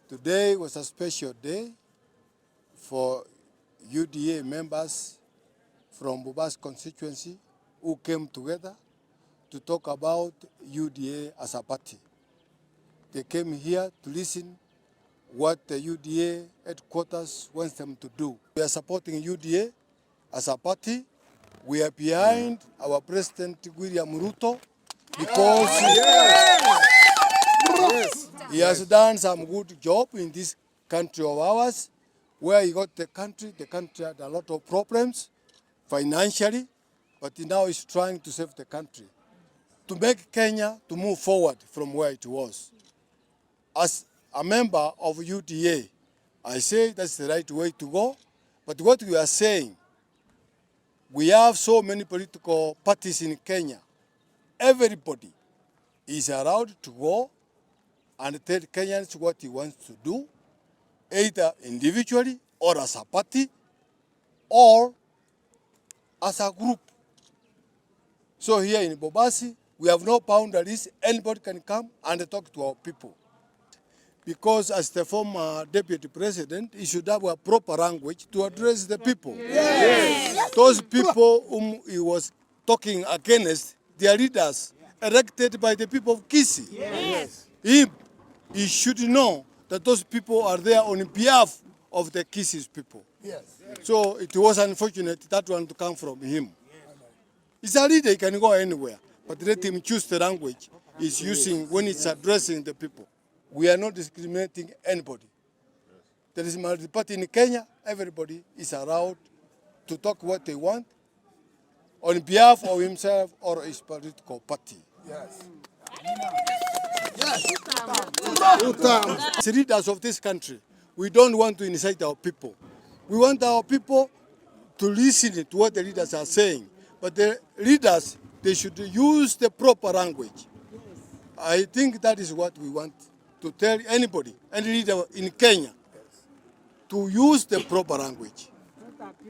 Today was a special day for UDA members from Bobas constituency who came together to talk about UDA as a party. They came here to listen what the UDA headquarters wants them to do. We are supporting UDA as a party. We are behind our President William Ruto because he has done some good job in this country of ours, where he got the country had a lot of problems financially, but now he's trying to save the country, to make Kenya to move forward from where it was. As a member of UDA, I say that's the right way to go, but what we are saying, we have so many political parties in Kenya. Everybody is allowed to go and tell Kenyans what he wants to do, either individually or as a party or as a group. So here in Bobasi, we have no boundaries. Anybody can come and talk to our people. Because as the former deputy president, he should have a proper language to address the people. Yes. Those people whom he was talking against, they are leaders elected by the people of Kisii. Yes. He should know that those people are there on behalf of the Kisii's people. Yes. So it was unfortunate that one to come from him. He's a leader, he can go anywhere, but let him choose the language he's using when it's addressing the people. We are not discriminating anybody. There is a multi-party in Kenya. Everybody is allowed to talk what they want on behalf of himself or his political party. Yes. Yes. As leaders of this country, we don't want to incite our people. We want our people to listen to what the leaders are saying. But the leaders, they should use the proper language. I think that is what we want to tell anybody, any leader in Kenya, to use the proper language.